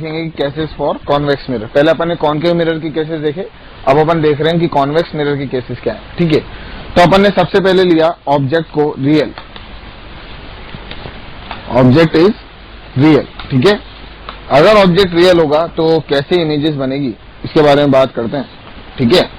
देखेंगे कि cases for convex mirror. पहले अपन ने कॉनकेव मिरर की केसेस देखे, अब अपन देख रहे हैं कि कॉन्वेक्स मिरर की केसेस क्या है। ठीक है, तो अपन ने सबसे पहले लिया ऑब्जेक्ट को रियल, ऑब्जेक्ट इज रियल। ठीक है, अगर ऑब्जेक्ट रियल होगा तो कैसे इमेजेस बनेगी इसके बारे में बात करते हैं। ठीक है,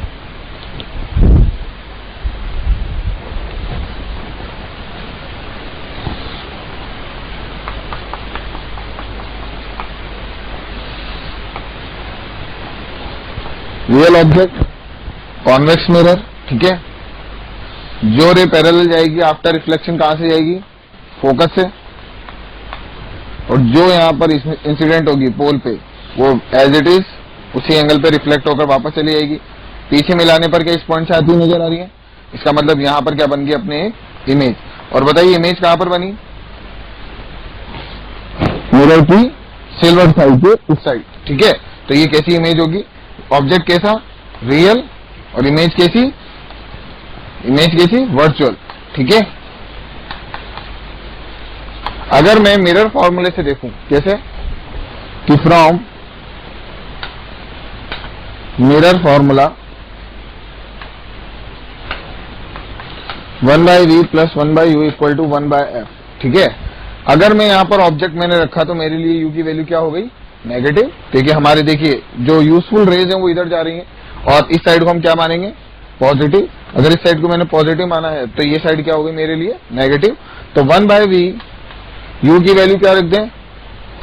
रियल ऑब्जेक्ट, कॉन्वेक्स मिरर। ठीक है, जो रे पैरेलल जाएगी आफ्टर रिफ्लेक्शन कहां से जाएगी, फोकस से, और जो यहां पर इंसिडेंट होगी पोल पे वो एज इट इज उसी एंगल पे रिफ्लेक्ट होकर वापस चली जाएगी। पीछे मिलाने पर क्या इस पॉइंट से आती नजर आ रही है, इसका मतलब यहां पर क्या बन गई अपने एक इमेज। और बताइए इमेज कहां पर बनी, मिरर की सिल्वर साइड के उस साइड। ठीक है, तो ये कैसी इमेज होगी, ऑब्जेक्ट कैसा रियल और इमेज कैसी वर्चुअल। ठीक है, अगर मैं मिरर फॉर्मूले से देखूं कैसे कि from mirror formula 1/v + 1/u = 1/f। ठीक है, अगर मैं यहां पर ऑब्जेक्ट मैंने रखा तो मेरे लिए u की वैल्यू क्या हो गई, नेगेटिव, क्योंकि हमारे देखिए जो यूजफुल रेज हैं वो इधर जा रही हैं और इस साइड को हम क्या मानेंगे, पॉजिटिव। अगर इस साइड को मैंने पॉजिटिव माना है तो ये साइड क्या हो गई मेरे लिए, नेगेटिव। तो 1/v, u की वैल्यू क्या रख दें,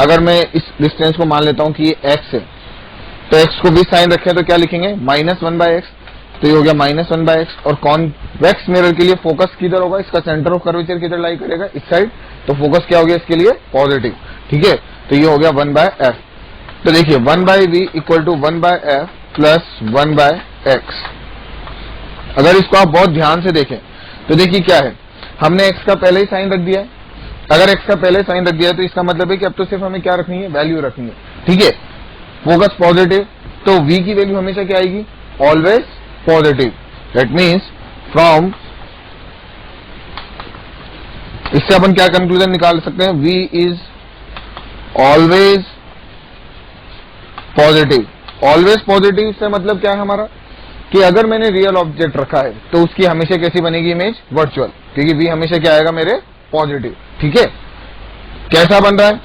अगर मैं इस डिस्टेंस को मान लेता हूं कि ये x है तो x को भी साइन रखें तो क्या लिखेंगे, -1/x। तो ये हो गया -1/x। और कॉन्वेक्स मिरर के लिए फोकस किधर होगा, इसका सेंटर ऑफ कर्वेचर किधर लाई करेगा, इस साइड। तो फोकस क्या हो गया इसके लिए, पॉजिटिव। ठीक है, तो ये हो गया 1/f। तो देखिए 1/v = 1/f + 1/x। अगर इसको आप बहुत ध्यान से देखें तो देखिए क्या है, हमने x का पहले ही साइन रख दिया है। अगर x का पहले साइन रख दिया है तो इसका मतलब है कि अब तो सिर्फ हमें क्या रखनी है, वैल्यू रखनी है। ठीक है, फोकस पॉजिटिव, तो v की वैल्यू हमेशा क्या आएगी, always positive. That means from, इससे अपन क्या कंक्लूजन निकाल सकते हैं, v is always positive. Always positive से मतलब क्या है हमारा, कि अगर मैंने रियल ऑब्जेक्ट रखा है तो उसकी हमेशा कैसी बनेगी इमेज, वर्चुअल, क्योंकि v हमेशा क्या आएगा मेरे, पॉजिटिव। ठीक है, कैसा बन रहा है,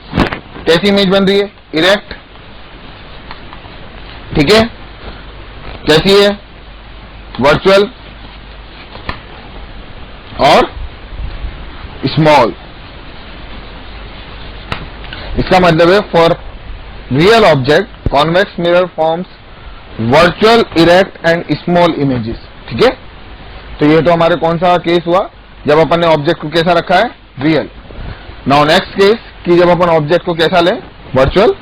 कैसी इमेज बन रही है, इरेक्ट। ठीक है, कैसी है, वर्चुअल और स्मॉल। इसका मतलब है for real object convex mirror forms virtual, erect and small images. ठीक है, तो ये तो हमारे कौन सा केस हुआ, जब अपन ने ऑब्जेक्ट को कैसा रखा है, रियल। नाउ नेक्स्ट केस कि जब अपन ऑब्जेक्ट को कैसा लें, virtual.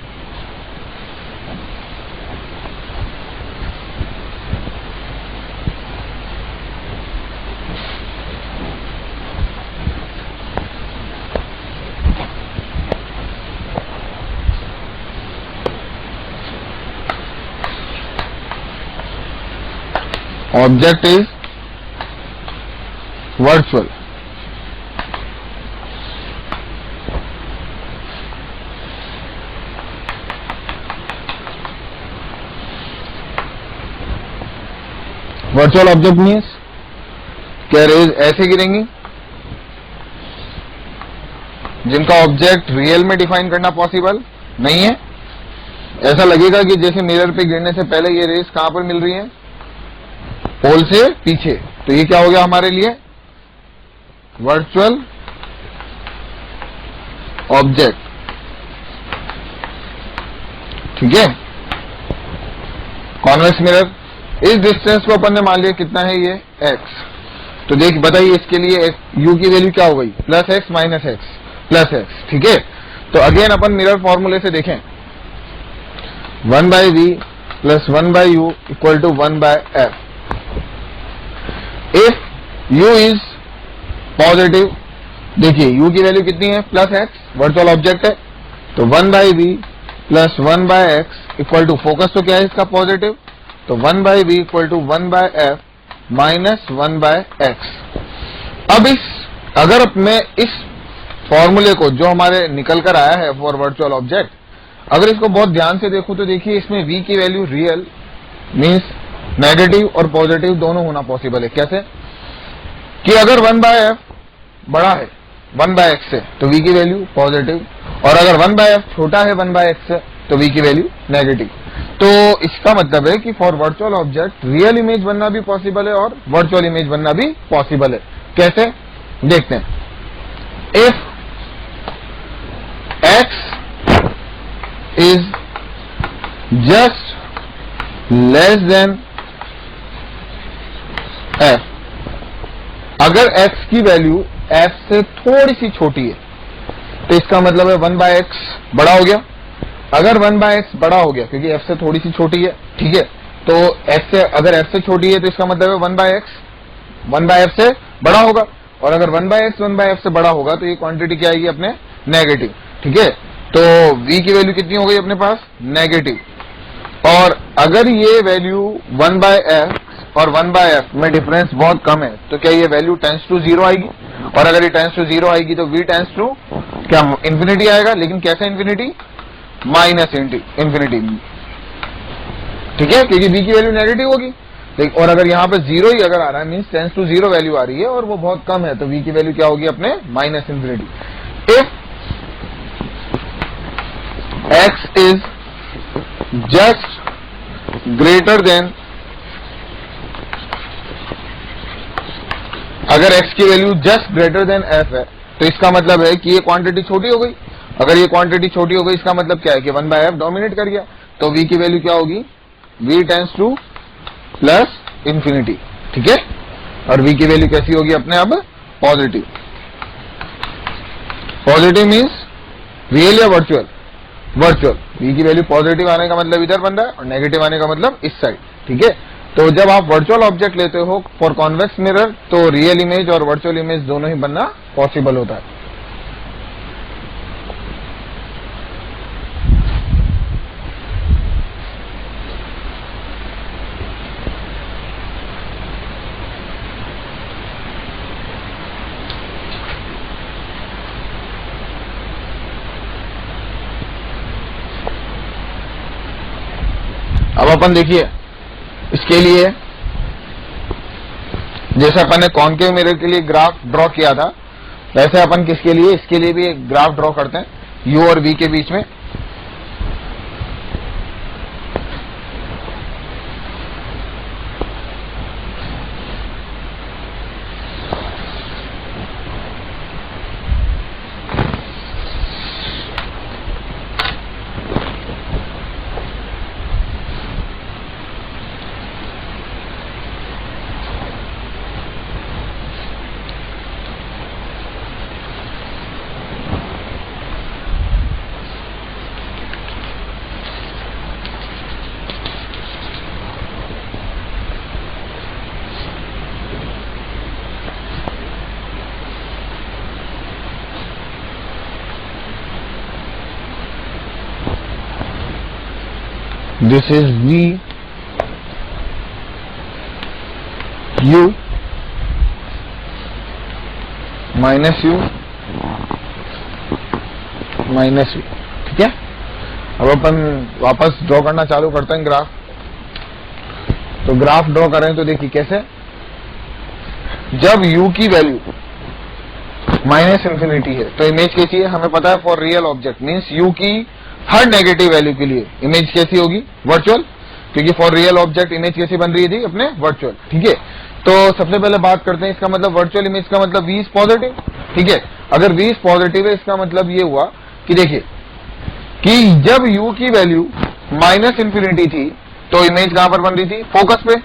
Object is virtual. Virtual object means क्या रेज ऐसे गिरेंगी जिनका ऑब्जेक्ट रियल में डिफाइन करना पॉसिबल नहीं है। ऐसा लगेगा कि जैसे मिरर पे गिरने से पहले ये रेज कहां पर मिल रही है, पोल से पीछे। तो ये क्या हो गया हमारे लिए, वर्चुअल ऑब्जेक्ट। ठीक है, कॉन्वेक्स मिरर, इस डिस्टेंस को अपन ने मान लिया कितना है ये x। तो देख बताइए इसके लिए u की वैल्यू क्या हो गई, +x - x +x। ठीक है, तो अगेन अपन मिरर फॉर्मूले से देखें, 1/v + 1/u = 1/f। If u is positive, देखिए u की वैल्यू कितनी है, +x, वर्चुअल ऑब्जेक्ट है। तो 1/v + 1/x = फोकस तो क्या है इसका, पॉजिटिव। तो 1/v = 1/f - 1/x। अब अगर मैं इस फॉर्मूले को जो हमारे निकल कर आया है फॉर वर्चुअल ऑब्जेक्ट, अगर इसको बहुत ध्यान से देखो तो देखिए इसमें v की वैल्यू रियल मीन्स नेगेटिव और पॉजिटिव दोनों होना पॉसिबल है। कैसे कि अगर 1/f बड़ा है 1/x से तो v की वैल्यू पॉजिटिव, और अगर 1/f छोटा है 1/x से तो v की वैल्यू नेगेटिव। तो इसका मतलब है कि for virtual object real image बनना भी पॉसिबल है और वर्चुअल इमेज बनना भी पॉसिबल है। कैसे देखते हैं। If x is just less than f, अगर x की वैल्यू f से थोड़ी सी छोटी है तो इसका मतलब है 1/x बड़ा हो गया। अगर 1/x बड़ा हो गया क्योंकि f से थोड़ी सी छोटी है, ठीक है, तो अगर f से छोटी है तो इसका मतलब है 1/x 1/f से बड़ा होगा, और अगर 1/x 1/f से बड़ा होगा तो ये क्वांटिटी क्या आएगी अपने नेगेटिव। ठीक है, तो v की वैल्यू कितनी हो गई अपने पास नेगेटिव, और अगर ये वैल्यू 1/f और 1/f में डिफरेंस बहुत कम है तो क्या ये वैल्यू टेंस टू 0 आएगी, और अगर ये टेंस टू 0 आएगी तो v टेंस टू क्या इंफिनिटी आएगा। लेकिन कैसे इंफिनिटी, माइनस इंफिनिटी, ठीक है, क्योंकि v की वैल्यू नेगेटिव होगी। और अगर यहाँ पे 0 ही अगर आ रहा है मीन्स टेंस टू 0 वैल्यू आ रही है और वो बहुत कम है तो v की वैल्यू क्या होगी अपने minus infinity. If x is just greater than, अगर x की value just greater than f है तो इसका मतलब है कि ये क्वांटिटी छोटी हो गई। अगर ये क्वांटिटी छोटी हो गई इसका मतलब क्या है कि 1/f डोमिनेट कर गया, तो v की वैल्यू क्या होगी v tense two plus infinity. ठीक है, और v की वैल्यू कैसी होगी अपने अब पॉजिटिव। पॉजिटिव मीन्स रियल या वर्चुअल, वर्चुअल। v की वैल्यू पॉजिटिव आने का मतलब इधर बन रहा है और नेगेटिव आने का मतलब इस साइड। ठीक है, तो जब आप वर्चुअल ऑब्जेक्ट लेते हो फॉर कॉन्वेक्स मिरर तो रियल इमेज और वर्चुअल इमेज दोनों ही बनना पॉसिबल होता है। अब अपन देखिए इसके लिए जैसे अपन ने कॉन्केव मिरर के लिए ग्राफ ड्रॉ किया था वैसे अपन किसके लिए, इसके लिए भी एक ग्राफ ड्रॉ करते हैं u और v के बीच में। This is v u minus u minus v। ठीक है, अब अपन वापस ड्रॉ करना चालू करते हैं ग्राफ। तो ग्राफ ड्रॉ करें तो देखिए कैसे, जब u की वैल्यू माइनस इंफिनिटी है तो इमेज कैसी है हमें पता है for real object means u की हर नेगेटिव वैल्यू के लिए इमेज कैसी होगी वर्चुअल, क्योंकि फॉर रियल ऑब्जेक्ट इमेज कैसी बन रही थी अपने वर्चुअल। ठीक है, तो सबसे पहले बात करते हैं इसका मतलब वर्चुअल इमेज का मतलब v इज पॉजिटिव। ठीक है, अगर v इज पॉजिटिव है इसका मतलब ये हुआ कि देखिए कि जब u की वैल्यू माइनस इंफिनिटी थी तो इमेज कहां पर बन रही थी फोकस पे,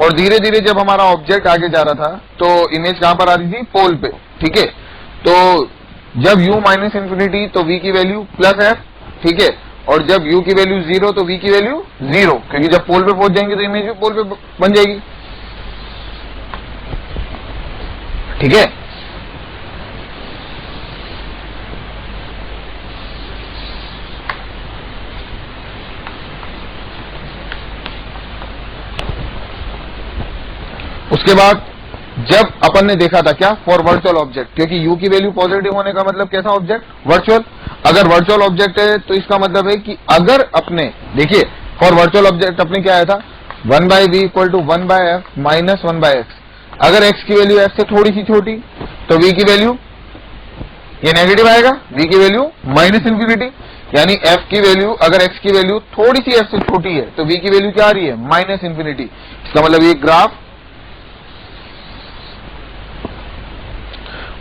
और धीरे धीरे जब हमारा ऑब्जेक्ट आगे जा रहा था तो इमेज कहां पर आ रही थी पोल पे। ठीक है, तो जब u माइनस इंफिनिटी तो v की वैल्यू प्लस f। ठीक है, और जब u की वैल्यू 0 तो v की वैल्यू 0, क्योंकि जब पोल पे पहुंच जाएंगे तो इमेज भी पोल पे बन जाएगी। ठीक है, उसके बाद जब अपन ने देखा था क्या फॉर वर्चुअल ऑब्जेक्ट, क्योंकि u की वैल्यू पॉजिटिव होने का मतलब कैसा ऑब्जेक्ट वर्चुअल। अगर वर्चुअल ऑब्जेक्ट है तो इसका मतलब है कि अगर अपने देखिए फॉर वर्चुअल ऑब्जेक्ट अपने क्या आया था 1/v equal to 1/f minus 1/x। अगर x की वैल्यू f से थोड़ी सी छोटी तो v की वैल्यू ये नेगेटिव आएगा, v की वैल्यू माइनस इंफिनिटी, यानी f की वैल्यू अगर x की वैल्यू थोड़ी सी f से छोटी है तो v की वैल्यू क्या आ रही है माइनस इंफिनिटी। इसका मतलब ये ग्राफ,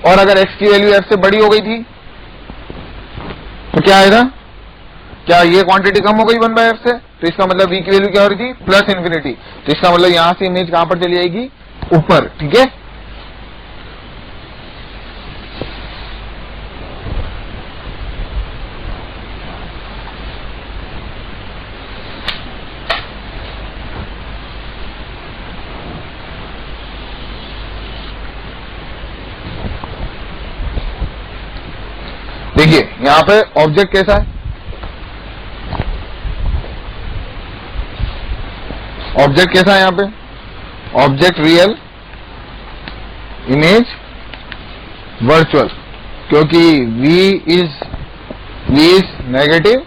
और अगर x की वैल्यू f से बड़ी हो गई थी तो क्या आएगा, क्या ये क्वांटिटी कम हो गई 1/f से, तो इसका मतलब v की वैल्यू क्या हो रही थी प्लस इंफिनिटी। तो इसका मतलब यहां से इमेज कहां पर चली जाएगी, ऊपर। ठीक है, देखिए यहां पे ऑब्जेक्ट कैसा है, ऑब्जेक्ट कैसा है, यहां पे ऑब्जेक्ट रियल, इमेज वर्चुअल, क्योंकि v इज नेगेटिव,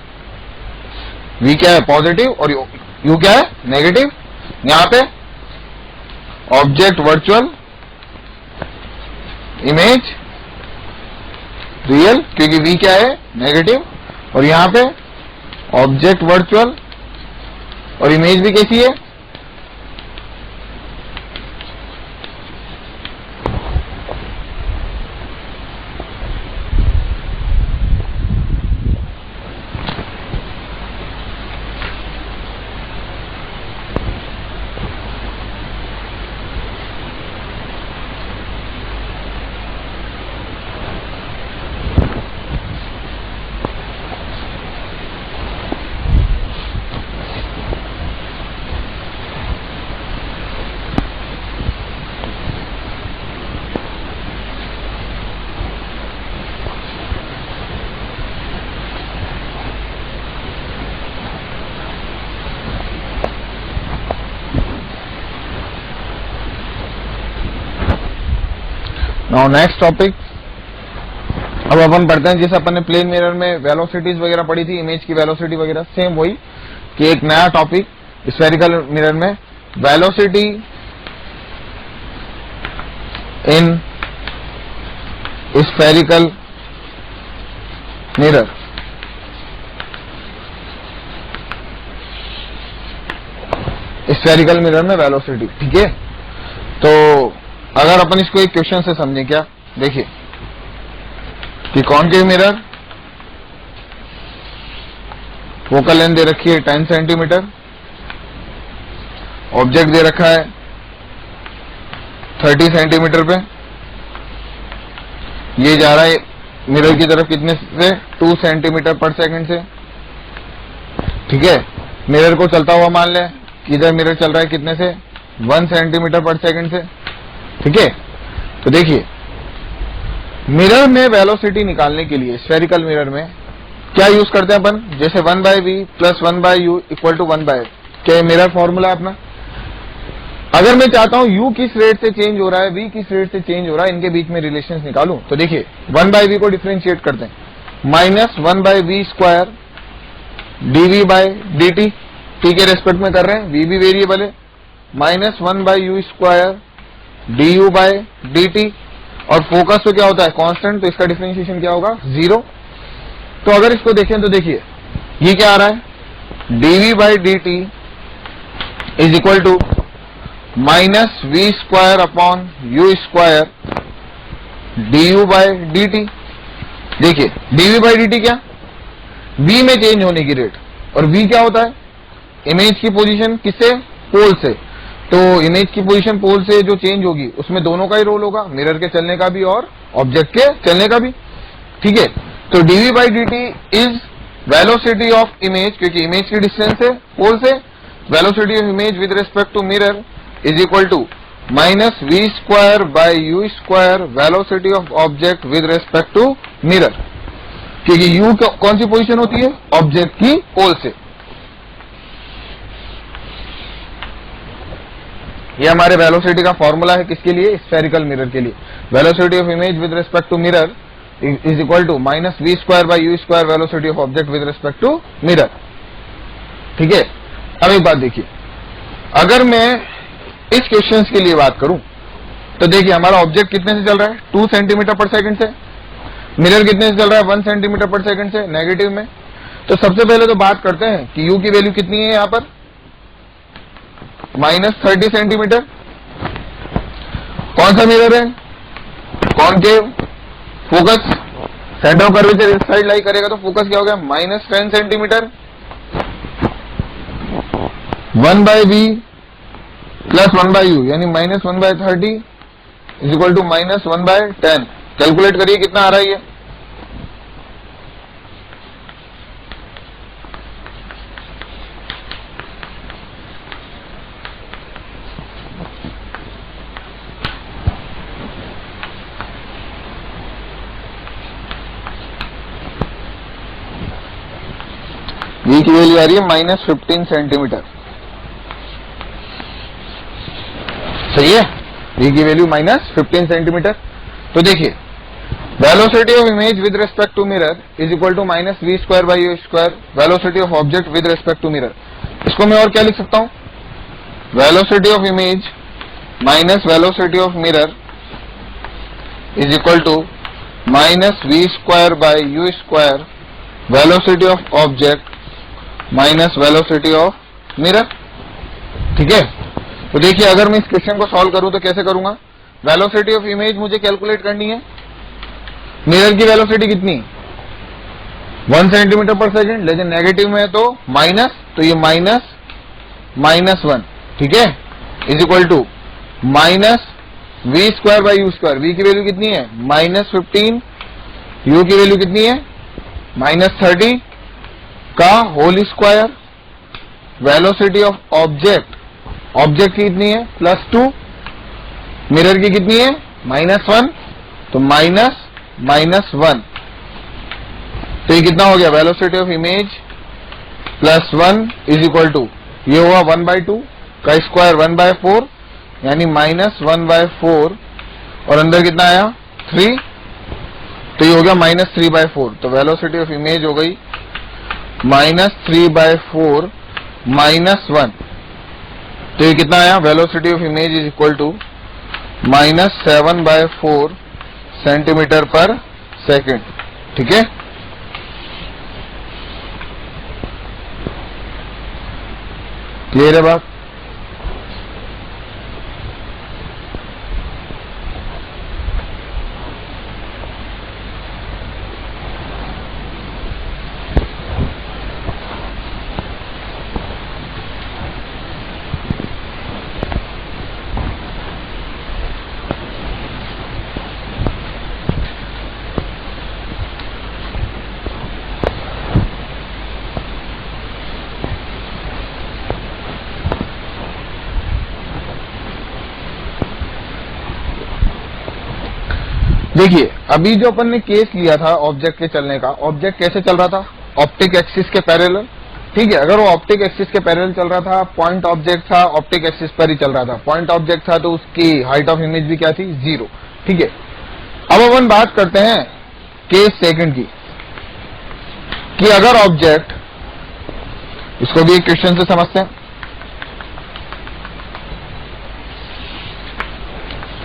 v क्या है पॉजिटिव और u क्या है नेगेटिव। यहां पे ऑब्जेक्ट वर्चुअल, इमेज रियल, क्योंकि v क्या है नेगेटिव, और यहां पे ऑब्जेक्ट वर्चुअल और इमेज भी कैसी है नाउ नेक्स्ट टॉपिक। अब अपन पढ़ते हैं जैसे अपन ने प्लेन मिरर में वेलोसिटीज वगैरह पढ़ी थी, इमेज की वेलोसिटी वगैरह, सेम वही कि एक नया टॉपिक स्फेरिकल मिरर में velocity in spherical mirror. Spherical mirror में वेलोसिटी, ठीक है। तो अगर अपन इसको एक क्वेश्चन से समझें, क्या देखिए कि कॉनकेव मिरर, फोकल लेंथ दे रखी है 10 सेंटीमीटर, ऑब्जेक्ट दे रखा है 30 सेंटीमीटर पे, ये जा रहा है मिरर की तरफ कितने से 2 सेंटीमीटर पर सेकंड से, ठीक है। मिरर को चलता हुआ मान लें कि इधर मिरर चल रहा है कितने से 1 सेंटीमीटर पर सेकंड से, ठीक है। तो देखिए मिरर में वेलोसिटी निकालने के लिए स्फेरिकल मिरर में क्या यूज करते हैं अपन, जैसे 1/v plus 1/u equal to 1/f, क्या मिरर फॉर्मूला है अपना। अगर मैं चाहता हूं u किस रेट से चेंज हो रहा है, v किस रेट से चेंज हो रहा है, इनके बीच में रिलेशन निकालूं, तो देखिए 1/v को डिफरेंशिएट करते हैं, minus 1/v square dv/dt, t के रेस्पेक्ट में कर रहे हैं, v भी वेरिएबल है, माइनस 1/u स्क्वायर du/dt, और फोकस तो क्या होता है कांस्टेंट, तो इसका डिफरेंशिएशन क्या होगा 0। तो अगर इसको देखें तो देखिए ये क्या आ रहा है, dv/dt is equal to minus v square upon u square du/dt। देखिए dv/dt क्या, v में चेंज होने की रेट, और v क्या होता है इमेज की पोजीशन किससे, पोल से। तो इमेज की पोजीशन पोल से जो चेंज होगी उसमें दोनों का ही रोल होगा, मिरर के चलने का भी और ऑब्जेक्ट के चलने का भी, ठीक है। तो dv/dt is velocity of image, क्योंकि इमेज की डिस्टेंस है पोल से, velocity of image with respect to mirror is equal to minus v square by u square velocity of object with respect to mirror, क्योंकि u कौन सी position होती है object की पोल से। ये हमारे वेलोसिटी का फॉर्मूला है किसके लिए, स्फेरिकल मिरर के लिए। Velocity of image with respect to mirror is equal to minus v square by u square velocity of object with respect to mirror. ठीक है, अब एक बात देखिए, अगर मैं इस क्वेश्चंस के लिए बात करूं तो देखिए हमारा ऑब्जेक्ट कितने से चल रहा है, 2 सेंटीमीटर पर सेकंड से, मिरर कितने से चल रहा है, 1 सेंटीमीटर पर सेकंड से, नेगेटिव में। तो सबसे पहले तो बात करते हैं कि u की वैल्यू कितनी है यहां पर, माइनस 30 सेंटीमीटर। कौन सा मिरर है, concave, focus centre of curvature इस साइड लाई करेगा तो फोकस क्या हो गया, minus 10 centimetre. 1 by V plus 1 by U यानी minus 1 by 30 is equal to minus 1 by 10। Calculate करिए कितना आ रहा है ये, v की वैल्यू आ रही है माइनस 15 सेंटीमीटर। सही है, v की वैल्यू माइनस 15 सेंटीमीटर। तो देखिए velocity of image with respect to mirror is equal to minus v square by u square velocity of object with respect to mirror. इसको मैं और क्या लिख सकता हूं, velocity of image minus velocity of mirror is equal to minus v square by u square velocity of object minus velocity of mirror. ठीक है, तो देखिए अगर मैं इस क्वेश्चन को सॉल्व करूं तो कैसे करूंगा, वेलोसिटी ऑफ इमेज मुझे कैलकुलेट करनी है, मिरर की वेलोसिटी कितनी 1 सेंटीमीटर पर सेकंड, लेकिन नेगेटिव में है तो माइनस, तो ये माइनस 1। ठीक है, is equal to minus v square by u square, v की वैल्यू कितनी है माइनस 15, यू की वैल्यू कितनी है माइनस 30 का whole square, velocity of object, object की कितनी है प्लस 2, मिरर की कितनी है माइनस 1, तो माइनस 1। तो ये कितना हो गया, velocity of image plus 1 is equal to, ये हुआ 1/2 का स्क्वायर 1/4 यानी माइनस 1/4 और अंदर कितना आया 3, तो ये हो गया माइनस 3/4। तो वेलोसिटी ऑफ इमेज हो गई माइनस 3/4 माइनस 1, तो ये कितना आया, velocity of image is equal to minus 7/4 centimetre पर सेकंड। ठीक है, क्लियर है बात। देखिए अभी जो अपन ने केस लिया था ऑब्जेक्ट के चलने का, ऑब्जेक्ट कैसे चल रहा था, ऑप्टिक एक्सिस के पैरेलल। ठीक है, अगर वो ऑप्टिक एक्सिस के पैरेलल चल रहा था, पॉइंट ऑब्जेक्ट था, ऑप्टिक एक्सिस पर ही चल रहा था, पॉइंट ऑब्जेक्ट था तो उसकी हाइट ऑफ इमेज भी क्या थी 0। ठीक है, अब अपन बात करते हैं केस सेकंड की, कि अगर ऑब्जेक्ट, इसको भी एक क्वेश्चन से समझते हैं,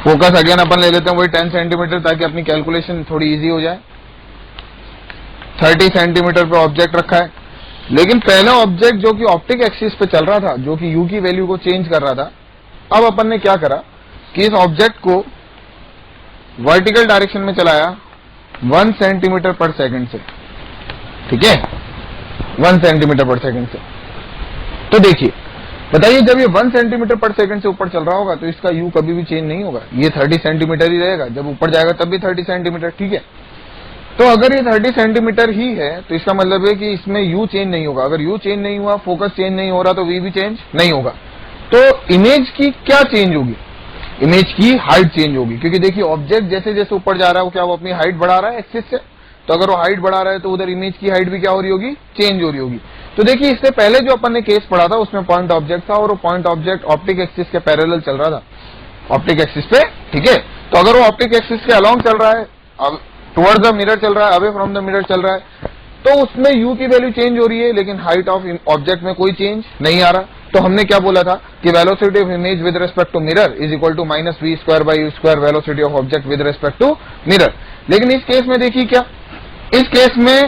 फोकस अगेन अपन ले लेते हैं वही 10 सेंटीमीटर ताकि अपनी कैलकुलेशन थोड़ी इजी हो जाए। 30 सेंटीमीटर पे ऑब्जेक्ट रखा है, लेकिन पहला ऑब्जेक्ट जो कि ऑप्टिक एक्सिस पे चल रहा था, जो कि u की वैल्यू को चेंज कर रहा था, अब अपन ने क्या करा कि इस ऑब्जेक्ट को वर्टिकल डायरेक्शन में चलाया 1 सेंटीमीटर पर सेकंड से। ठीक है, 1 सेंटीमीटर पर सेकंड से। तो देखिए बताइए, जब ये 1 सेंटीमीटर पर सेकंड से ऊपर चल रहा होगा तो इसका u कभी भी चेंज नहीं होगा, ये 30 सेंटीमीटर ही रहेगा, जब ऊपर जाएगा तब भी 30 सेंटीमीटर। ठीक है, तो अगर ये 30 सेंटीमीटर ही है तो इसका मतलब है कि इसमें u चेंज नहीं होगा। अगर u चेंज नहीं हुआ, फोकस चेंज नहीं हो रहा, तो v भी चेंज नहीं होगा। तो इमेज की क्या चेंज होगी, इमेज की हाइट चेंज होगी, क्योंकि देखिए ऑब्जेक्ट जैसे जैसे ऊपर जा रहा है वो क्या वो अपनी हाइट बढ़ा रहा है एक्सिस से, तो अगर वो हाइट बढ़ा रहा है तो उधर इमेज की हाइट भी क्या हो रही होगी, चेंज हो रही होगी। तो देखिए इससे पहले जो अपन ने केस पढ़ा था उसमें पॉइंट ऑब्जेक्ट था और वो पॉइंट ऑब्जेक्ट ऑप्टिक एक्सिस के पैरेलल चल रहा था, ऑप्टिक एक्सिस पे। ठीक है, तो अगर वो ऑप्टिक एक्सिस के अलोंग चल रहा है, अब टुवर्ड्स द मिरर चल रहा है, अवे फ्रॉम द मिरर चल रहा है, तो उसमें u की वैल्यू चेंज हो रही है, लेकिन हाइट ऑफ ऑब्जेक्ट में कोई चेंज नहीं आ रहा। तो हमने क्या बोला था कि velocity of image with respect to mirror is equal to minus v square by u square velocity of object with respect to mirror. लेकिन इस केस में देखिए क्या, इस केस में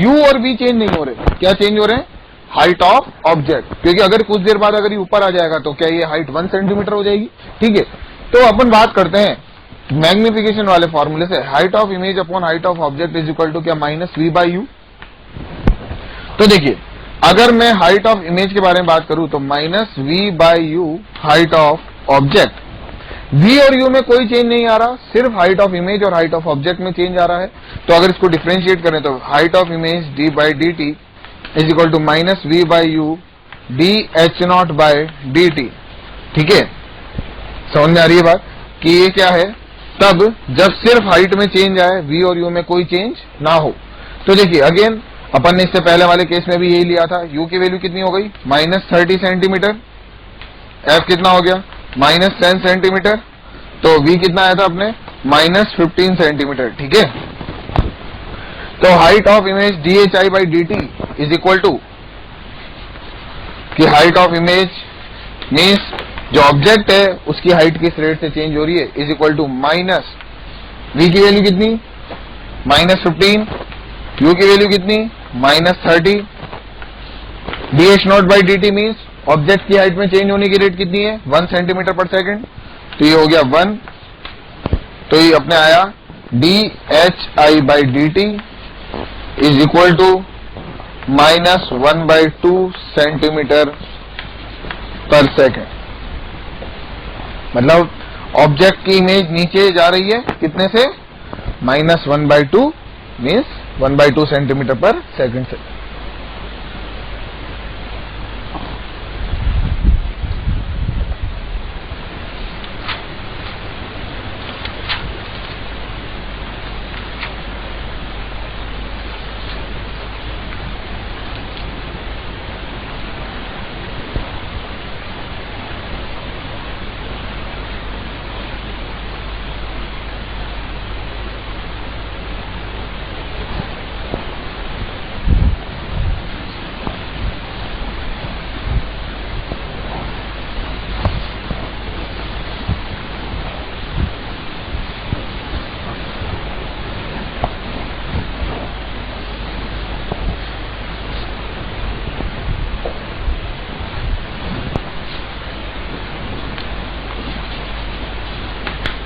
u और v चेंज नहीं हो रहे। क्या चेंज हो रहे हैं? हाइट ऑफ ऑब्जेक्ट, क्योंकि अगर कुछ देर बाद अगर ये ऊपर आ जाएगा तो क्या ये हाइट 1 सेंटीमीटर हो जाएगी। ठीक है, तो अपन बात करते हैं मैग्निफिकेशन वाले फॉर्मूले से, height of image upon height of object is equal to क्या, माइनस वी बाई यू। तो देखिए, अगर मैं हाइट ऑफ इमेज के बारे में बात करूं तो minus v by u height of object, v और u में कोई चेंज नहीं आ रहा, सिर्फ हाइट ऑफ इमेज और हाइट ऑफ ऑब्जेक्ट में चेंज आ रहा है। तो अगर इसको डिफरेंशिएट करें तो height of image d by d t is equal to minus v by u d h naught by d t. ठीक है, समझ में आ रही है बात कि ये क्या है, तब जब सिर्फ हाइट में चेंज आए, v और u में कोई चेंज ना हो। तो देखिए अगेन अपन ने इससे पहले वाले केस में भी यही लिया था, u की वैल्यू कितनी हो गई, माइनस 30 सेंटीमीटर, f कितना हो गया, माइनस 10 सेंटीमीटर, तो v कितना आया था अपने, माइनस 15 सेंटीमीटर। ठीक है, तो height of image d h i by d t is equal to कि हाइट ऑफ इमेज मीन्स जो ऑब्जेक्ट है उसकी हाइट किस रेट से चेंज हो रही है, is equal to minus v की वैल्यू कितनी, माइनस 15, u की वैल्यू कितनी, minus 30, d h naught by d t means object की हाइट में चेंज होने की रेट कितनी है, 1 सेंटीमीटर पर सेकेंड, तो ये हो गया 1, तो ये अपने आया d h i by d t is equal to minus 1/2 centimetre पर सेकेंड। मतलब ऑब्जेक्ट की इमेज नीचे जा रही है कितने से, माइनस 1/2 मीन्स 1/2 सेंटीमीटर पर सेकेंड से।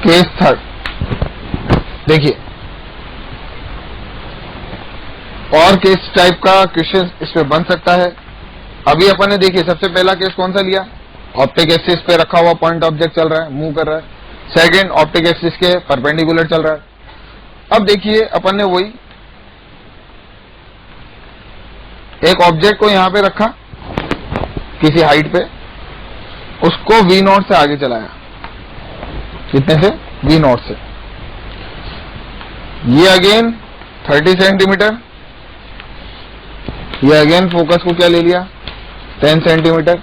केस थर्ड देखिए, और केस टाइप का क्वेश्चन इसमें बन सकता है। अभी अपन ने देखिए सबसे पहला केस कौन सा लिया, ऑप्टिक एक्सिस पे रखा हुआ पॉइंट ऑब्जेक्ट चल रहा है, मूव कर रहा है। सेकंड, ऑप्टिक एक्सिस के परपेंडिकुलर चल रहा है। अब देखिए अपन ने वही एक ऑब्जेक्ट को यहां पे रखा किसी हाइट पे, उसको v नॉट से आगे चलाया, कितने से, v नॉट से। ये अगेन 30 सेंटीमीटर, ये अगेन फोकस को क्या ले लिया, 10 सेंटीमीटर।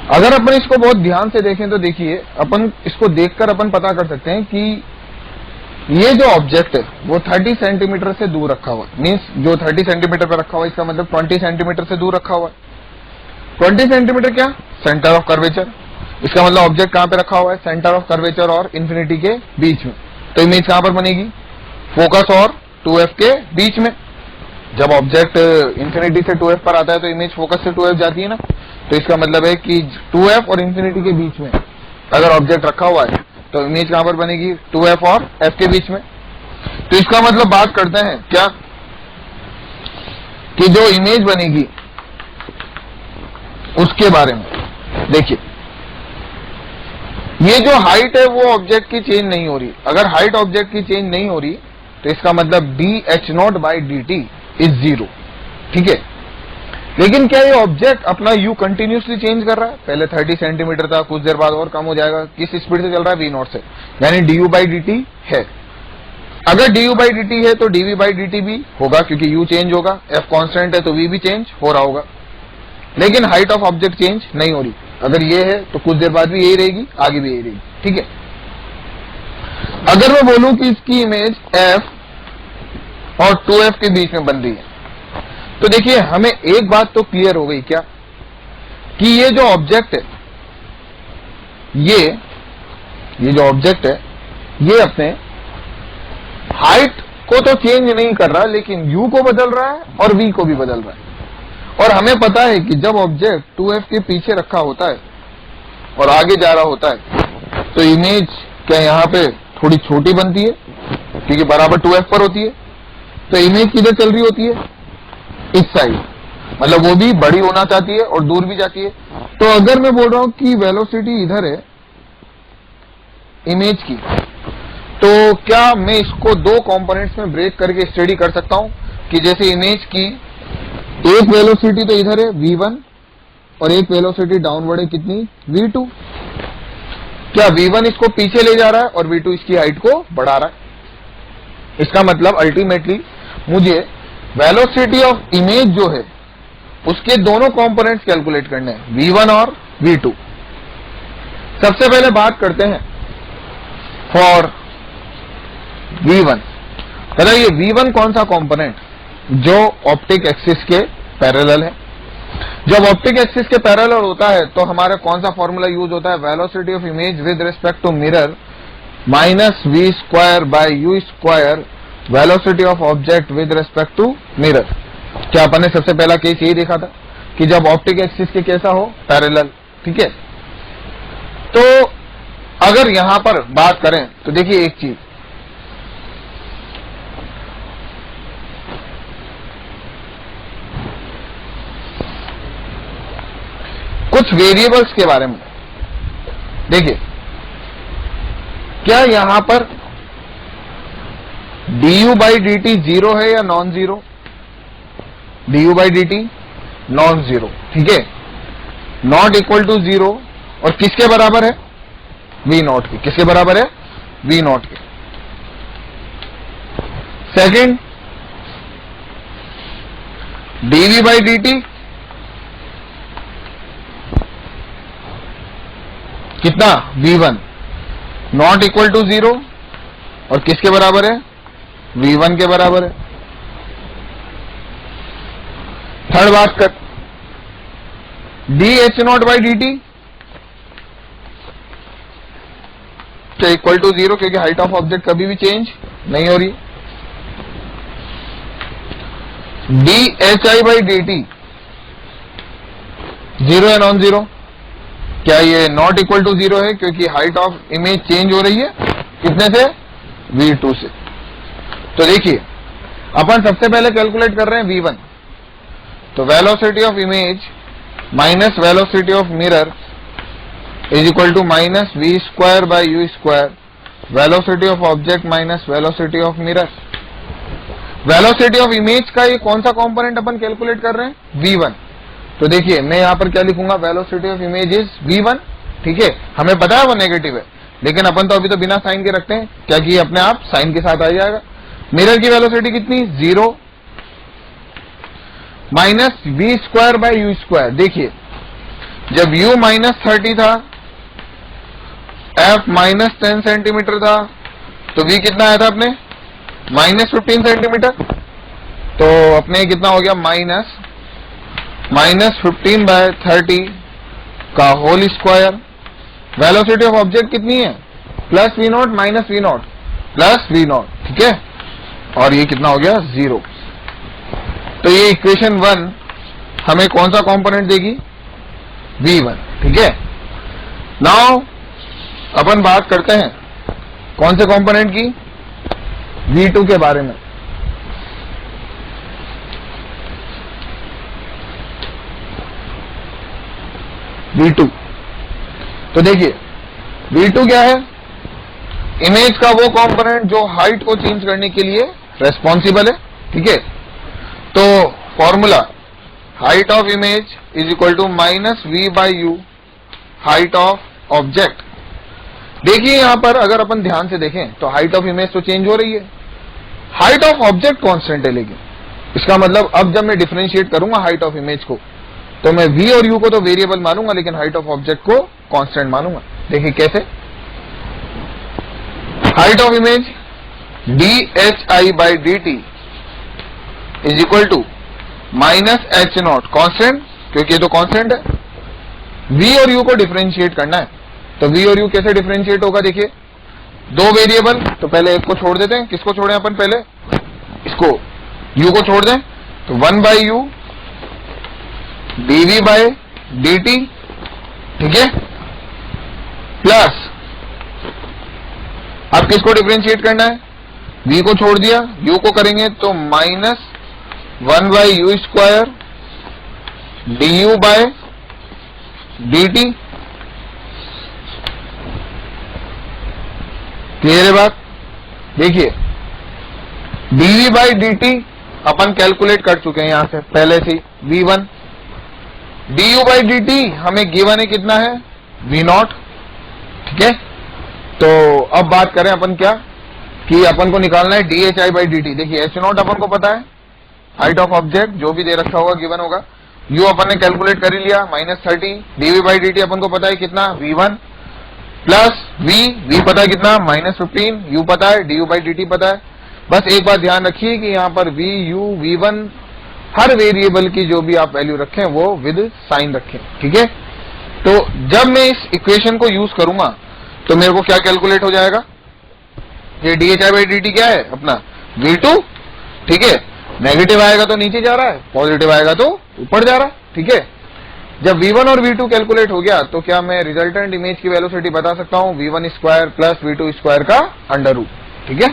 अगर अपन इसको बहुत ध्यान से देखें तो देखिए अपन इसको देखकर अपन पता कर सकते हैं कि ये जो ऑब्जेक्ट है वो 30 सेंटीमीटर से दूर रखा हुआ है। मीन्स जो 30 सेंटीमीटर पे रखा हुआ है इसका मतलब 20 सेंटीमीटर से दूर रखा हुआ है। 20 सेंटीमीटर क्या, सेंटर ऑफ कर्वेचर। इसका मतलब ऑब्जेक्ट कहां पे रखा हुआ है, सेंटर ऑफ कर्वेचर और इंफिनिटी के बीच में। तो इमेज कहां पर बनेगी, फोकस और 2f के बीच में। जब ऑब्जेक्ट इंफिनिटी से 2f पर आता है तो इमेज फोकस से 2f जाती है ना, तो इसका मतलब है कि 2f और इंफिनिटी के बीच में अगर ऑब्जेक्ट रखा हुआ है तो इमेज कहां पर बनेगी, 2f और f के बीच में। तो इसका मतलब बात करते हैं क्या कि जो इमेज बनेगी उसके बारे में। देखिए ये जो हाइट है वो ऑब्जेक्ट की चेंज नहीं हो रही। अगर हाइट ऑब्जेक्ट की चेंज नहीं हो रही तो इसका मतलब D h naught by d t is 0। ठीक है, लेकिन क्या ये ऑब्जेक्ट अपना u कंटिन्यूसली चेंज कर रहा है, पहले 30 सेंटीमीटर था, कुछ देर बाद और कम हो जाएगा, किस स्पीड से चल रहा है, v नॉट से, यानी du बाई डी टी है। अगर du बाई डी टी है तो dv बाई डी टी भी होगा, क्योंकि u चेंज होगा, f कांस्टेंट है तो v भी चेंज हो रहा होगा। लेकिन हाइट ऑफ ऑब्जेक्ट चेंज नहीं हो रही। अगर ये है तो कुछ देर बाद भी यही रहेगी, आगे भी यही रहेगी। ठीक है, अगर मैं बोलूं कि इसकी इमेज f और 2f के बीच में बन रही है, तो देखिए हमें एक बात तो क्लियर हो गई क्या, कि ये जो ऑब्जेक्ट है, ये जो ऑब्जेक्ट है, ये अपने हाइट को तो चेंज नहीं कर रहा, लेकिन u को बदल रहा है और v को भी बदल रहा है। और हमें पता है कि जब ऑब्जेक्ट 2f के पीछे रखा होता है और आगे जा रहा होता है, तो इमेज क्या यहाँ पे थोड़ी छोटी बनती है, क्योंकि बराबर 2f पर होती है। तो इमेज किधर चल रही होती है, इस साइड, मतलब वो भी बड़ी होना चाहती है और दूर भी जाती है। तो अगर मैं बोल रहा हूं कि वेलोसिटी इधर है इमेज की, तो क्या मैं इसको दो कंपोनेंट्स में ब्रेक करके स्टडी कर सकता हूं, कि जैसे इमेज की एक वेलोसिटी तो इधर है v1 और एक वेलोसिटी डाउनवर्ड है कितनी, v2। क्या v1 इसको पीछे ले जा रहा है और v2 इसकी हाइट को बढ़ा रहा है। इसका मतलब अल्टीमेटली मुझे वेलोसिटी ऑफ इमेज जो है उसके दोनों कंपोनेंट्स कैलकुलेट करने हैं, v1 और v2। सबसे पहले बात करते हैं फॉर v1। बताइए v1 कौन सा कंपोनेंट जो ऑप्टिक एक्सिस के पैरेलल है। जब ऑप्टिक एक्सिस के पैरेलल होता है तो हमारा कौन सा फॉर्मूला यूज होता है, velocity of image with respect to mirror minus v square by u square velocity of object with respect to mirror. क्या अपन ने सबसे पहला केस यही देखा था कि जब ऑप्टिक एक्सिस के कैसा हो, पैरेलल, ठीक है। तो अगर यहां पर बात करें तो देखिए एक चीज, कुछ वेरिएबल्स के बारे में देखिए, क्या यहां पर du बाई dt जीरो है या non zero, du by dt non zero, ठीक है, नॉट इक्वल टू जीरो, और किसके बराबर है, v नॉट के। किसके बराबर है, v नॉट के। सेकेंड, dv बाई dt कितना, v1 not equal to zero, और किसके बराबर है, v1 के बराबर है। थर्ड बात कर, dh नॉट बाई dt क्या इक्वल टू जीरो, क्योंकि हाइट ऑफ ऑब्जेक्ट कभी भी चेंज नहीं हो रही। dhi बाई dt जीरो है नॉन जीरो, क्या ये नॉट इक्वल टू जीरो है, क्योंकि हाइट ऑफ इमेज चेंज हो रही है कितने से, v2 से। तो देखिए अपन सबसे पहले कैलकुलेट कर रहे हैं v1, तो velocity of image minus velocity of mirror is equal to minus v square by u square velocity of object minus velocity of mirror. Velocity of image का ये कौन सा कंपोनेंट अपन कैलकुलेट कर रहे हैं, v1। तो देखिए मैं यहां पर क्या लिखूंगा, velocity of image is v1, ठीक है। हमें पता है वो नेगेटिव है, लेकिन अपन तो अभी तो बिना साइन के रखते हैं, क्या कि अपने आप साइन के साथ आ जाएगा। मिरर की वेलोसिटी कितनी, zero, minus v square by u square. देखिए जब u माइनस 30 था, f माइनस 10 सेंटीमीटर था, तो v कितना आया था अपने, माइनस 15 सेंटीमीटर। तो अपने कितना हो गया, माइनस 15 बाय 30 का whole square. Velocity of object कितनी है, plus v naught minus v naught plus v naught, ठीक है, और ये कितना हो गया, जीरो। तो ये इक्वेशन 1 हमें कौन सा कंपोनेंट देगी, v1, ठीक है। नाउ अपन बात करते हैं कौन से कंपोनेंट की, v2 के बारे में। v2, तो देखिए v2 क्या है, इमेज का वो कंपोनेंट जो हाइट को चेंज करने के लिए रेस्पॉन्सिबल है, ठीक है। तो formula, height of image is equal to minus v by u height of object. देखिए यहां पर अगर अपन ध्यान से देखें तो हाइट ऑफ इमेज तो चेंज हो रही है, हाइट ऑफ ऑब्जेक्ट कांस्टेंट है। लेकिन इसका मतलब अब जब मैं डिफरेंशिएट करूंगा हाइट ऑफ इमेज को, तो मैं v और u को तो वेरिएबल मानूंगा, लेकिन हाइट ऑफ ऑब्जेक्ट को कांस्टेंट मानूंगा। देखिए कैसे, height of image dhi/dt is equal to -h0 constant, क्योंकि ये तो कांस्टेंट है। v और u को डिफरेंशिएट करना है, तो v और u कैसे डिफरेंशिएट होगा? देखिए, दो वेरिएबल, तो पहले एक को छोड़ देते हैं। किसको छोड़े अपन? पहले इसको, u को छोड़ दें, तो 1/u dv/dt, ठीक है, प्लस अब किसको डिफरेंशिएट करना है? v को छोड़ दिया, u को करेंगे तो -1/u² du/dt। क्लियर है बात? देखिए, dv/dt अपन कैलकुलेट कर चुके हैं यहां से पहले से v1, du/dt हमें गिवन है, कितना है? v0, ठीक है। तो अब बात करें अपन क्या कि अपन को निकालना है dhi/dt। देखिए, h0 अपन को पता है, हाइट ऑफ ऑब्जेक्ट जो भी दे रखा होगा गिवन होगा। u अपन ने कैलकुलेट कर ही लिया -30, dv/dt अपन को पता है कितना? v1 प्लस v पता है कितना? -15, u पता है, du/dt पता है। बस एक बात ध्यान रखिए कि यहाँ पर v, u, v1 हर वेरिएबल की जो भी आप वैल्यू रखें वो विद साइन रखें, ठीक है। तो जब मैं इस इक्वेशन को यूज करूंगा तो मेरे को क्या कैलकुलेट हो जाएगा? ये dhi/dt क्या है अपना? v2, ठीक है। नेगेटिव आएगा तो नीचे जा रहा है, पॉजिटिव आएगा तो ऊपर जा रहा है, ठीक है। जब v1 और v2 कैलकुलेट हो गया तो क्या मैं रिजल्टेंट इमेज की वेलोसिटी बता सकता हूं? v1² प्लस v2² का अंडर रूट, ठीक है।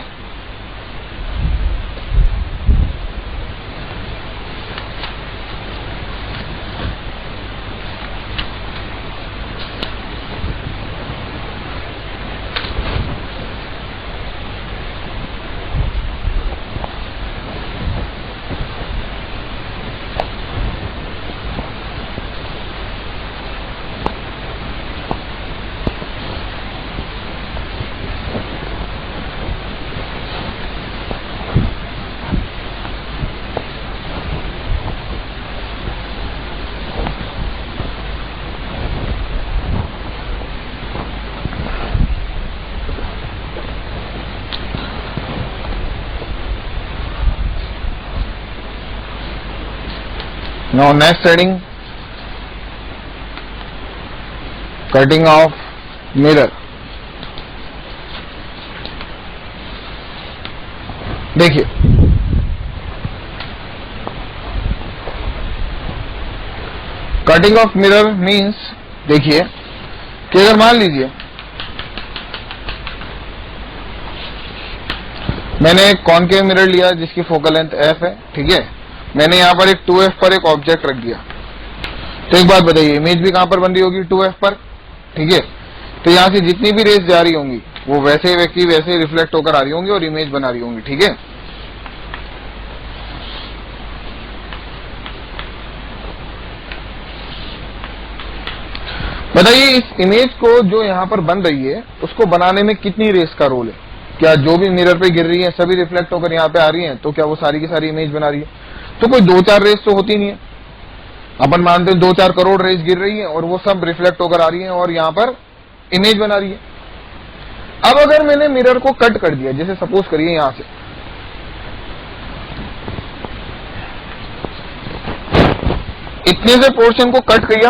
Now next heading, cutting of mirror। देखिए, कटिंग ऑफ मिरर मीन्स, देखिए कि अगर मान लीजिए मैंने एक कॉनकेव मिरर लिया जिसकी फोकल लेंथ f है, ठीक है। मैंने यहाँ पर एक 2f पर एक ऑब्जेक्ट रख दिया, तो एक बात बताइए, इमेज भी कहां पर बन रही होगी? 2f पर, ठीक है। तो यहां से जितनी भी रेस जा रही होंगी वो वैसे व्यक्ति वैसे रिफ्लेक्ट होकर आ रही होंगी और इमेज बना रही होंगी, ठीक है। बताइए, इस इमेज को जो यहाँ पर बन रही है उसको बनाने में कितनी रेस का रोल है? क्या जो भी मिरर पे गिर रही है सभी रिफ्लेक्ट होकर यहाँ पे आ रही हैं, तो क्या वो सारी की सारी इमेज बना रही है? तो कोई 2-4 रेस तो होती नहीं है। अपन मानते हैं 2-4 करोड़ रेस गिर रही हैं और वो सब रिफ्लेक्ट होकर आ रही हैं और यहाँ पर इमेज बना रही है। अब अगर मैंने मिरर को कट कर दिया, जैसे सपोज करिए यहां से इतने से पोर्शन को कट किया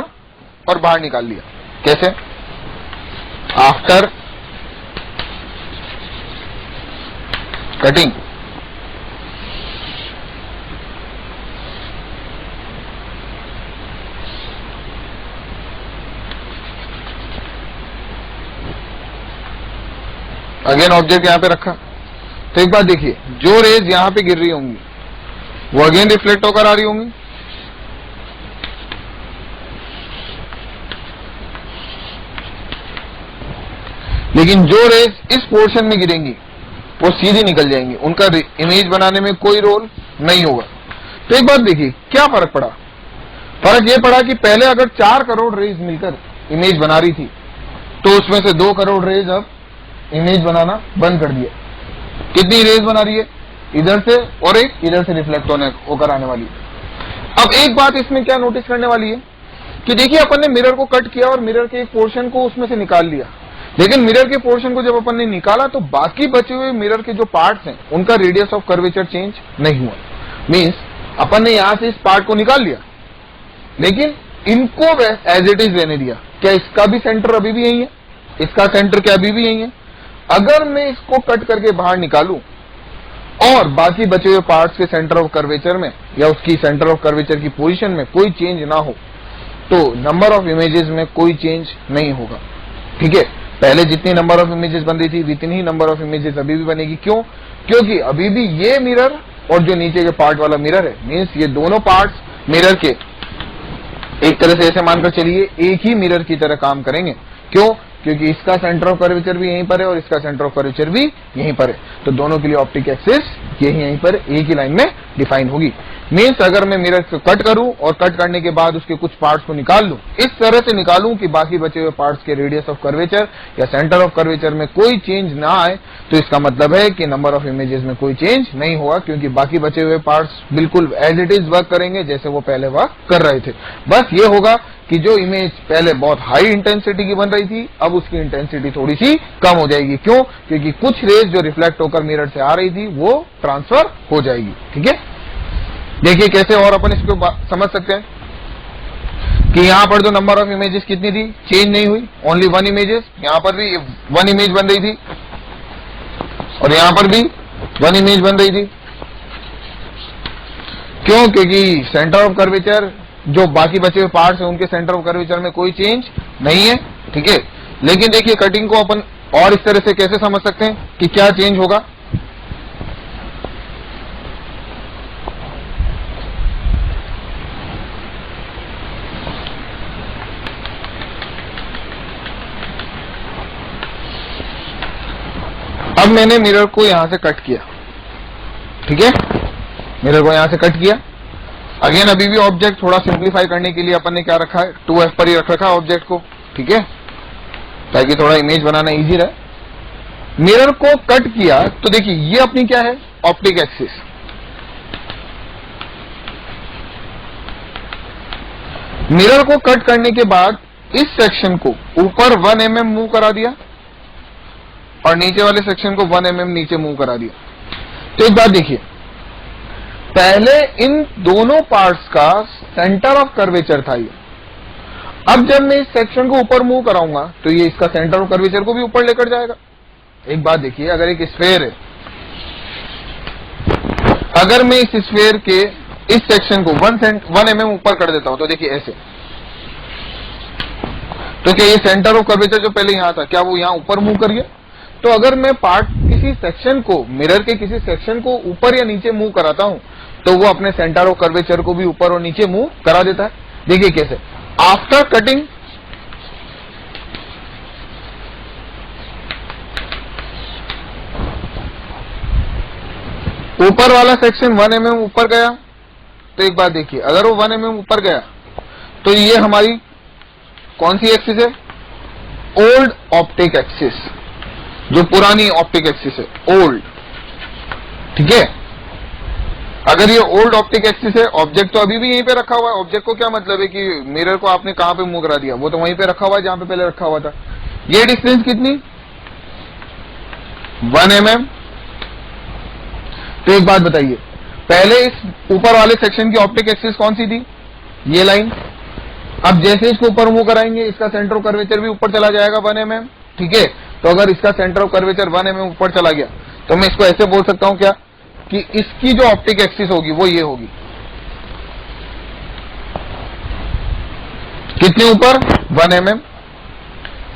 और बाहर निकाल लिया, कैसे? आफ्टर कटिंग अगेन ऑब्जेक्ट यहां पे रखा, तो एक बात देखिए, जो रेज यहां पे गिर रही होंगी वो अगेन रिफ्लेक्ट होकर आ रही होंगी, लेकिन जो रेज इस पोर्शन में गिरेंगी वो सीधी निकल जाएंगी, उनका इमेज बनाने में कोई रोल नहीं होगा। तो एक बात देखिए, क्या फर्क पड़ा? फर्क ये पड़ा कि पहले अगर 4 करोड़ रेज मिलकर इमेज बना रही थी तो उसमें से 2 करोड़ रेज अब इमेज बनाना बंद कर दिया। कितनी रेज बना रही है? इधर से और एक इधर से रिफ्लेक्ट होकर आने वाली। अब एक बात इसमें क्या नोटिस करने वाली है कि देखिए, अपन ने मिरर को कट किया और मिरर के एक पोर्शन को उसमें से निकाल लिया, लेकिन मिरर के पोर्शन को जब अपन ने निकाला तो बाकी बचे हुए मिरर के जो पार्ट्स हैं उनका रेडियस ऑफ कर्वेचर चेंज नहीं हुआ। मींस अपन ने यहां से इस पार्ट को निकाल लिया, लेकिन इनको एज इट इज रहने दिया। क्या इसका भी सेंटर अभी भी यही है? इसका सेंटर क्या अभी भी यही है? अगर मैं इसको कट करके बाहर निकालूं और बाकी बचे हुए पार्ट्स के सेंटर ऑफ कर्वेचर में या उसकी सेंटर ऑफ कर्वेचर की पोजीशन में कोई चेंज ना हो, तो नंबर ऑफ इमेजेस में कोई चेंज नहीं होगा। ठीक है, पहले जितनी नंबर ऑफ इमेजेस बन रही थी उतनी ही नंबर ऑफ इमेजेस अभी भी बनेगी। क्यों? क्योंकि अभी भी ये मिरर और जो नीचे के पार्ट वाला मिरर है, मीन्स ये दोनों पार्ट्स मिरर के एक तरह से ऐसे मानकर चलिए एक ही मिरर की तरह काम करेंगे। क्यों? क्योंकि इसका सेंटर ऑफ कर्वेचर भी यहीं पर है और इसका सेंटर ऑफ कर्वेचर भी यहीं पर है, तो दोनों के लिए ऑप्टिक एक्सिस यहीं पर एक ही लाइन में डिफाइन होगी। मीन्स अगर मैं मिरर को कट करूं और कट करने के बाद उसके कुछ पार्ट्स को निकाल लूं, इस तरह से निकालूं कि बाकी बचे हुए पार्ट्स के रेडियस ऑफ कर्वेचर या सेंटर ऑफ कर्वेचर में कोई चेंज ना आए, तो इसका मतलब है कि नंबर ऑफ इमेजेस में कोई चेंज नहीं होगा, क्योंकि बाकी बचे हुए पार्ट्स बिल्कुल एज इट इज वर्क करेंगे जैसे वो पहले वर्क कर रहे थे। बस ये होगा कि जो इमेज पहले बहुत हाई इंटेंसिटी की बन रही थी, अब उसकी इंटेंसिटी थोड़ी सी कम हो जाएगी। क्यों? क्योंकि कुछ रेज जो रिफ्लेक्ट होकर मिरर से आ रही थी वो ट्रांसफर हो जाएगी। ठीक है, देखिए कैसे और अपन इसको समझ सकते हैं कि यहां पर जो नंबर ऑफ इमेजेस कितनी थी, चेंज नहीं हुई, ओनली वन इमेजेस। यहां पर भी वन इमेज बन रही थी और यहां पर भी वन इमेज बन रही थी। क्यों? क्योंकि सेंटर ऑफ कर्वेचर जो बाकी बचे हुए पार्ट्स हैं उनके सेंटर ऑफ कर्वेचर में कोई चेंज नहीं है। ठीक है, लेकिन देखिए कटिंग को अपन और इस तरह से कैसे समझ सकते हैं कि क्या चेंज होगा। अब मैंने मिरर को यहां से कट किया। ठीक है, मिरर को यहां से कट किया। अगेन अभी भी ऑब्जेक्ट थोड़ा सिंप्लीफाई करने के लिए अपन ने क्या रखा है, 2f पर ही रख रखा है ऑब्जेक्ट को। ठीक है, ताकि थोड़ा इमेज बनाना इजी रहे। मिरर को कट किया तो देखिए ये अपनी क्या है, ऑप्टिक एक्सिस। मिरर को कट करने के बाद इस सेक्शन को ऊपर 1 mm मूव करा दिया और नीचे वाले सेक्शन को 1 mm नीचे मूव करा दिया। तो एक बात देखिए, पहले इन दोनों पार्ट्स का सेंटर ऑफ कर्वेचर था ये। अब जब मैं इस सेक्शन को ऊपर मूव कराऊंगा तो ये इसका सेंटर ऑफ कर्वेचर को भी ऊपर लेकर जाएगा। एक बात देखिए, अगर एक स्फेयर है, अगर मैं इस स्फेयर के इस सेक्शन को 1 mm ऊपर कर देता हूं तो देखिए ऐसे, तो क्या ये सेंटर ऑफ कर्वेचर जो पहले यहां था क्या वो यहां ऊपर मूव कर गया? तो अगर मैं पार्ट किसी सेक्शन को, मिरर के किसी सेक्शन को ऊपर या नीचे मूव कराता हूं तो वो अपने सेंटर ऑफ कर्वेचर को भी ऊपर और नीचे मूव करा देता है। देखिए कैसे, आफ्टर कटिंग ऊपर वाला सेक्शन 1 mm ऊपर गया। तो एक बात देखिए, अगर वो 1 mm ऊपर गया तो ये हमारी कौन सी एक्सिस है, ओल्ड ऑप्टिक एक्सिस, जो पुरानी ऑप्टिक एक्सिस है, ओल्ड। ठीक है, अगर ये ओल्ड ऑप्टिक एक्सिस है, ऑब्जेक्ट तो अभी भी यहीं पे रखा हुआ है। ऑब्जेक्ट को क्या मतलब है कि मिरर को आपने कहां पे मूव करा दिया, वो तो वहीं पे रखा हुआ है जहां पे पहले रखा हुआ था। ये डिस्टेंस कितनी, 1 mm। तो एक बात बताइए, पहले इस ऊपर वाले सेक्शन की ऑप्टिक एक्सिस कौन सी थी, ये लाइन। अब जैसे इसको ऊपर मूव कराएंगे इसका सेंटर ऑफ कर्वेचर भी ऊपर चला जाएगा 1 mm। ठीक है, तो अगर इसका सेंटर ऑफ कर्वेचर 1 mm ऊपर चला गया तो मैं इसको ऐसे बोल सकता हूं क्या, कि इसकी जो ऑप्टिक एक्सिस होगी वो ये होगी, कितने ऊपर, 1 mm।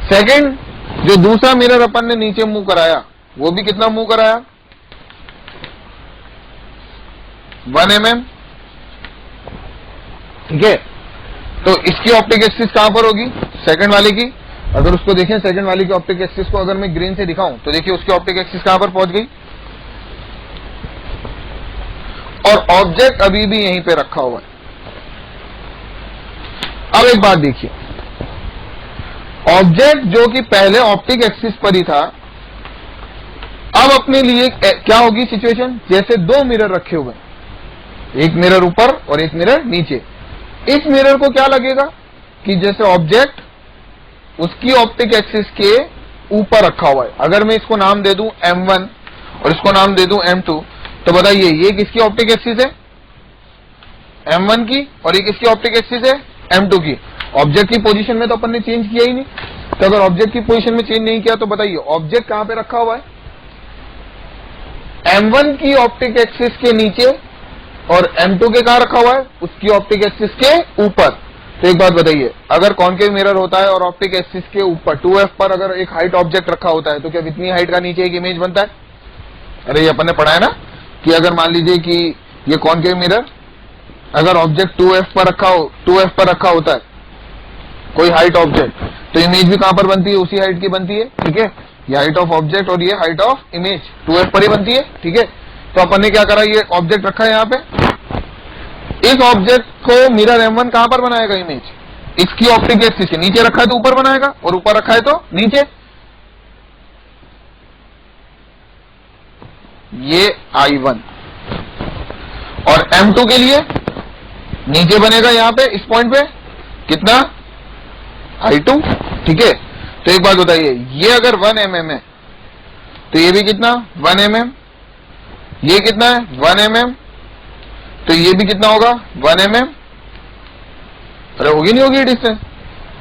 सेकंड, जो दूसरा मिरर अपन ने नीचे मूव कराया वो भी कितना मूव कराया, 1 mm। ठीक है, तो इसकी ऑप्टिक एक्सिस कहां पर होगी, सेकंड वाले की। अगर उसको देखें सेकंड वाले की ऑप्टिक एक्सिस को अगर मैं ग्रीन से दिखाऊं तो देखिए उसकी ऑप्टिक एक्सिस कहां पर पहुंच गई, और ऑब्जेक्ट अभी भी यहीं पे रखा हुआ है। अब एक बात देखिए, ऑब्जेक्ट जो कि पहले ऑप्टिक एक्सिस पर ही था, अब अपने लिए क्या होगी सिचुएशन, जैसे दो मिरर रखे हुए, एक मिरर ऊपर और एक मिरर नीचे। इस मिरर को क्या लगेगा कि जैसे ऑब्जेक्ट उसकी ऑप्टिक एक्सिस के ऊपर रखा हुआ है। अगर मैं इसको नाम दे दूं M1 और इसको नाम दे दूं M2, तो बताइए ये किसकी ऑप्टिक एक्सिस है? M1 की। और ये किसकी ऑप्टिक एक्सिस है? M2 की। ऑब्जेक्ट की पोजीशन में तो अपन ने चेंज किया ही नहीं, तो अगर ऑब्जेक्ट की पोजीशन में चेंज नहीं किया तो बताइए ऑब्जेक्ट कहां पे रखा हुआ है? M1 की ऑप्टिक एक्सिस के नीचे, और M2 के कहां रखा हुआ है? उसकी ऑप्टिक एक्सिस के ऊपर। तो एक बात बताइए, अगर कॉन्केव मिरर होता है और ऑप्टिक एक्सिस के ऊपर 2f पर अगर एक हाइट ऑब्जेक्ट रखा होता है, तो क्या इतनी हाइट का नीचे एक इमेज बनता है? अरे ये अपन ने पढ़ा है ना कि अगर मान लीजिए कि ये कॉन्केव मिरर, अगर ऑब्जेक्ट 2f पर रखा होता है कोई हाइट ऑब्जेक्ट, तो इमेज भी कहां पर बनती है? उसी हाइट की बनती है। ठीक है, ये हाइट ऑफ ऑब्जेक्ट और ये हाइट ऑफ इमेज 2f पर ही बनती है। ठीक है, तो अपन ने क्या करा, ये ऑब्जेक्ट रखा है यहाँ पे, इस ऑब्जेक्ट को मिरर M1 कहां पर बनाएगा इमेज? इसकी ऑप्टिक एक्सिस के नीचे रखा है तो ऊपर बनाएगा, और ऊपर रखा है तो नीचे। ये I1 और M2 के लिए नीचे बनेगा यहां पे, इस पॉइंट पे कितना? I2। ठीक है, तो एक बात बताइए, ये अगर 1 mm है तो ये भी कितना? 1 mm। ये कितना है? 1 mm। तो ये भी कितना होगा? 1 mm। अरे होगी नहीं होगी डिस्टेंस?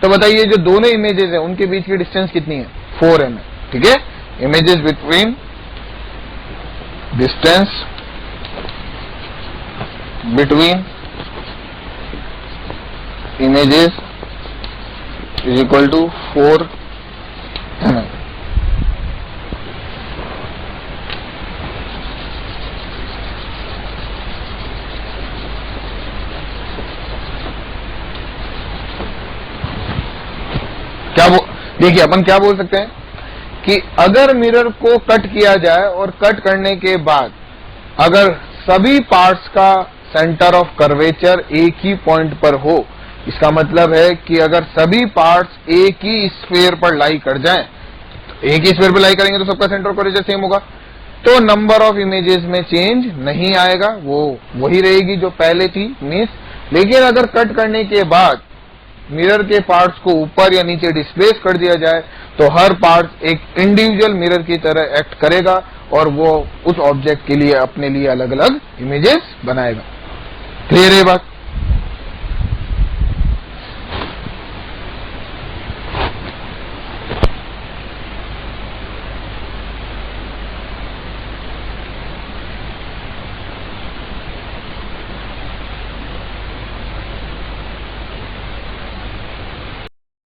तो बताइए जो दोनों इमेजेस है उनके बीच की डिस्टेंस कितनी है? 4 mm। ठीक है, images between, distance between images is equal to 4 mm। देखिए अपन क्या बोल सकते हैं कि अगर मिरर को कट किया जाए और कट करने के बाद अगर सभी पार्ट्स का सेंटर ऑफ कर्वेचर एक ही पॉइंट पर हो, इसका मतलब है कि अगर सभी पार्ट्स एक ही स्फीयर पर लाई कर जाएं, तो एक ही स्फीयर पर लाई करेंगे तो सबका सेंटर ऑफ कर्वेचर सेम होगा, तो नंबर ऑफ इमेजेस में चेंज नहीं आएगा, वो वही रहेगी जो पहले थी मिस। लेकिन अगर कट करने के बाद मिरर के पार्ट्स को ऊपर या नीचे डिस्प्लेस कर दिया जाए तो हर पार्ट एक इंडिविजुअल मिरर की तरह एक्ट करेगा और वो उस ऑब्जेक्ट के लिए अपने लिए अलग अलग इमेजेस बनाएगा। क्लियर है बात?